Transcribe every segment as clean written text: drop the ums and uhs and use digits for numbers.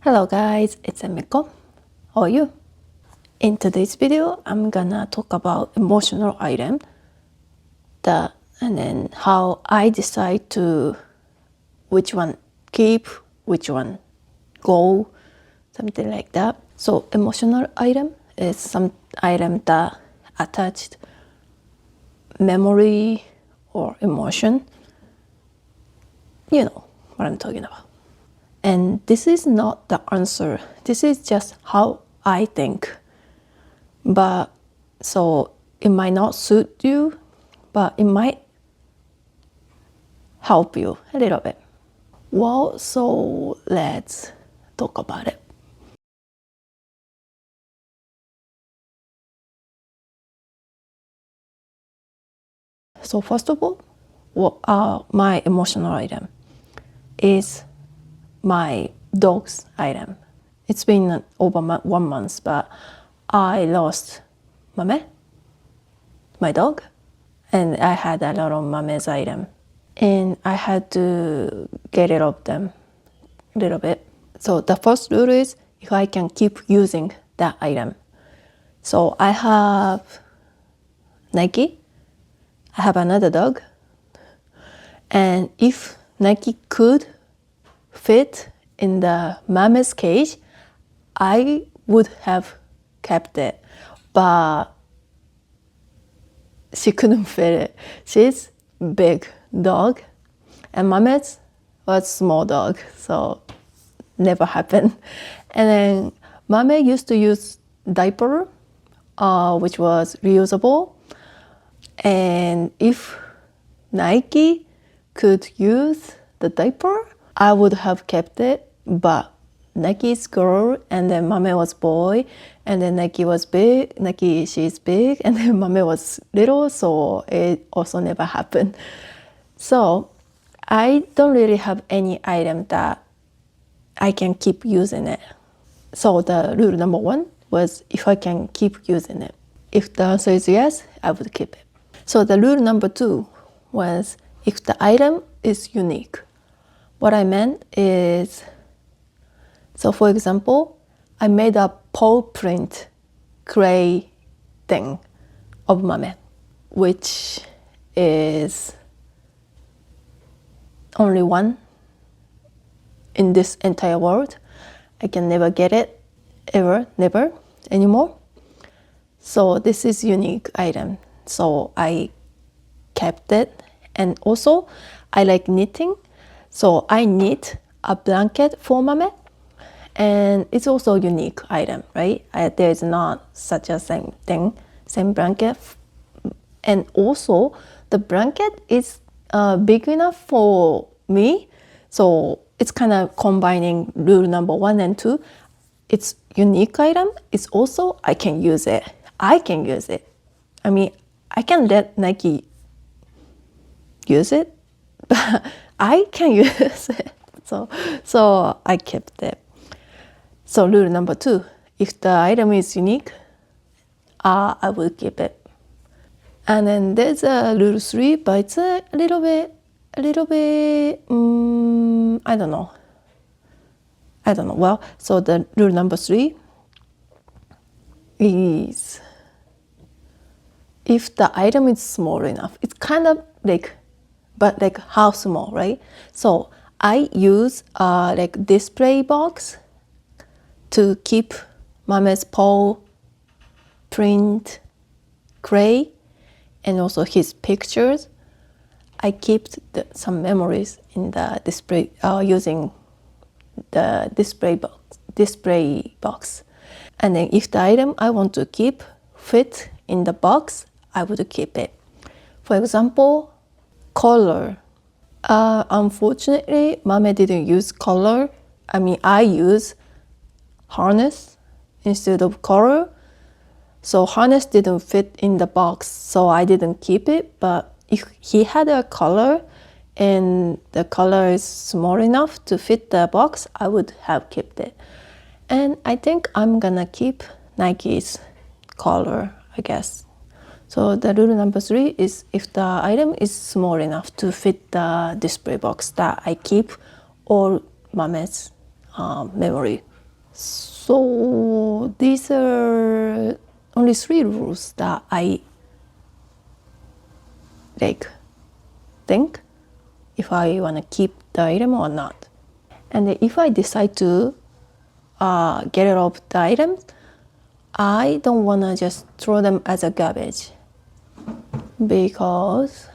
Hello guys, it's Emiko. How are you? In today's video, I'm gonna talk about emotional item and then how I decide to which one keep, which one go, something like that. So emotional item is some item that attached memory or emotion. You know what I'm talking about. And this is not the answer. This is just how I think. But so it might not suit you, but it might help you a little bit. Well, so let's talk about it. So first of all, my emotional item is my dog's item. It's been over 1 month, but I lost Mame, my dog, and I had a lot of Mame's item. And I had to get rid of them a little bit. So the first rule is if I can keep using that item. So I have Nike, I have another dog, and if Nike could fit in the Mame's cage, I would have kept it, but she couldn't fit it. She's big dog, and Mame's was small dog, so never happened. And then Mame used to use diaper, which was reusable. And if Nike could use the diaper, I would have kept it, but Nike's girl, and then Mame was boy, and then Nike was big. Nike, she's big, and then Mame was little, so it also never happened. So I don't really have any item that I can keep using it. So the rule number 1 was if I can keep using it. If the answer is yes, I would keep it. So the rule number 2 was if the item is unique. What I meant is, so for example, I made a paw print clay thing of Mame, which is only one in this entire world. I can never get it, ever, never anymore. So this is unique item. So I kept it. And also I like knitting. So I knit a blanket for Mame, and it's also a unique item, right? There's not such a same blanket. And also the blanket is big enough for me. So it's kind of combining rule number 1 and 2. It's unique item. It's also, I can use it. I can use it. I mean, I can let Nike use it, but I can use it. So I kept it. So rule number 2, if the item is unique, I will keep it. And then there's a rule 3, but it's a little bit, I don't know. Well, so the rule number 3 is if the item is small enough. It's kind of like, but like how small, right? So I use like display box to keep Mame's paw print clay and also his pictures. I kept some memories in the display using the display box. And then if the item I want to keep fit in the box, I would keep it. For example, color. Unfortunately, Mame didn't use color. I mean, I use harness instead of color. So harness didn't fit in the box, so I didn't keep it. But if he had a color and the color is small enough to fit the box, I would have kept it. And I think I'm gonna keep Nike's color, I guess. So the rule number 3 is if the item is small enough to fit the display box that I keep all Mame's memory So these are only 3 rules that I like think if I want to keep the item or not. And if I decide to get rid of the items, I don't want to just throw them as a garbage, because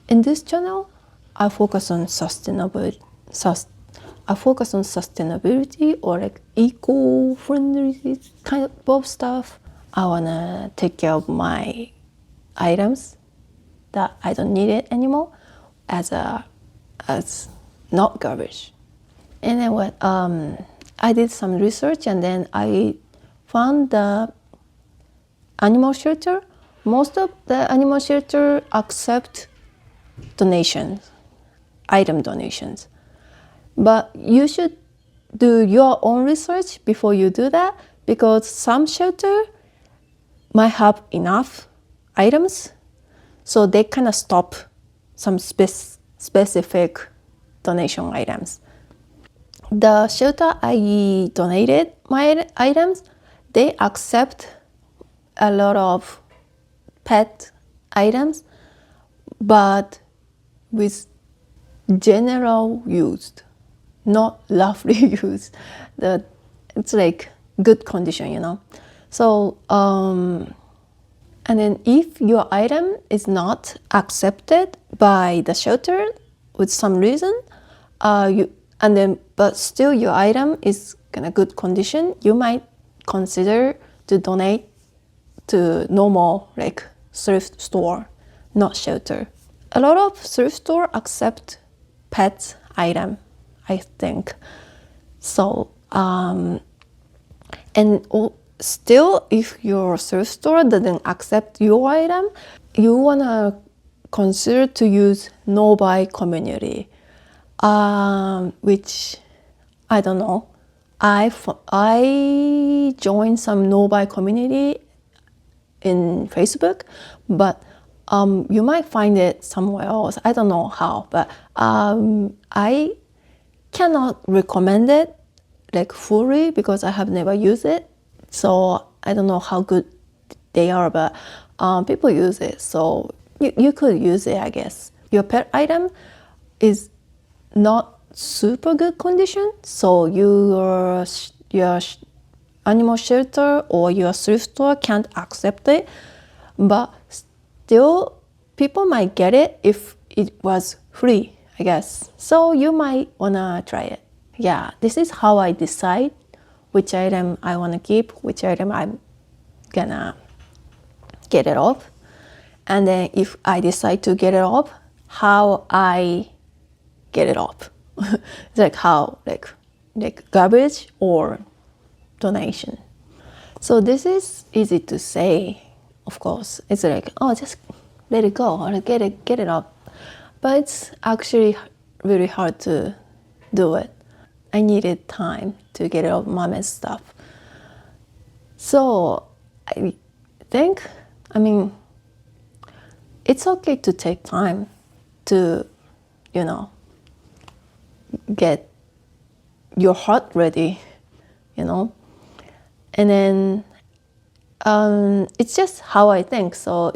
in this channel I focus on sustainability or like eco-friendly kind of stuff. I want to take care of my items that I don't need it anymore as not garbage. And then what I did some research, and then I found the animal shelter. Most of the animal shelter accept donations, item donations. But you should do your own research before you do that, because some shelter might have enough items, so they kind of stop some specific donation items. The shelter I donated my items, they accept a lot of pet items, but with general used, not roughly used. It's like good condition, you know. So and then if your item is not accepted by the shelter with some reason, but still your item is in a good condition, you might consider to donate to normal like thrift store, not shelter. A lot of thrift store accept pet item, I think. So still, if your thrift store doesn't accept your item, you wanna consider to use no buy community, which I don't know. I joined some no buy community in Facebook, but you might find it somewhere else. I don't know how, but I cannot recommend it like fully because I have never used it. So I don't know how good they are, but people use it, so you could use it, I guess. Your pet item is not super good condition, so your animal shelter or your thrift store can't accept it, but still people might get it if it was free, I guess. So you might wanna try it. Yeah, this is how I decide which item I want to keep, which item I'm gonna get it off. And then if I decide to get it off, how I get it off. It's like how, like garbage or donation. So this is easy to say, of course. It's like, oh, just let it go or get it off. But it's actually really hard to do it. I needed time to get rid of Mommy's stuff. So I think, it's okay to take time to, get your heart ready, And then it's just how I think. So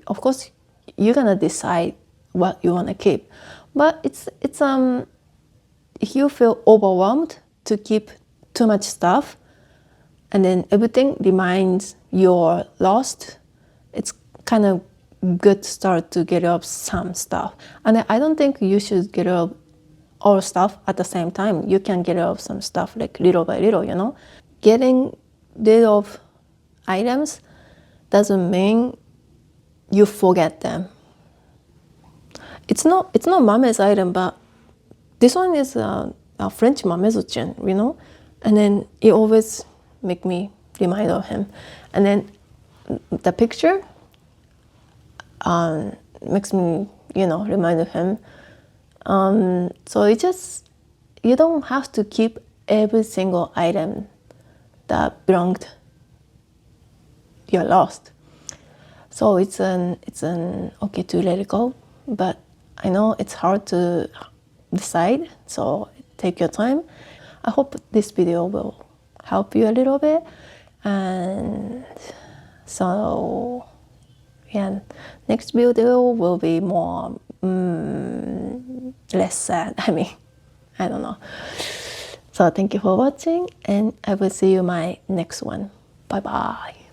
of course, you're gonna decide what you wanna keep. But it's if you feel overwhelmed to keep too much stuff, and then everything reminds you're lost, it's kind of good start to get rid of some stuff. And I don't think you should get rid of all stuff at the same time. You can get rid of some stuff like little by little, Getting rid of items doesn't mean you forget them. It's not Mommy's item, but this one is a French Mamezuchin, and then it always make me remind of him. And then the picture makes me, remind of him. So it just, you don't have to keep every single item that belonged, you're lost. So it's an okay to let it go, but I know it's hard to decide, so take your time. I hope this video will help you a little bit. And so yeah, next video will be more less sad. I don't know. So thank you for watching, and I will see you in my next one. Bye bye.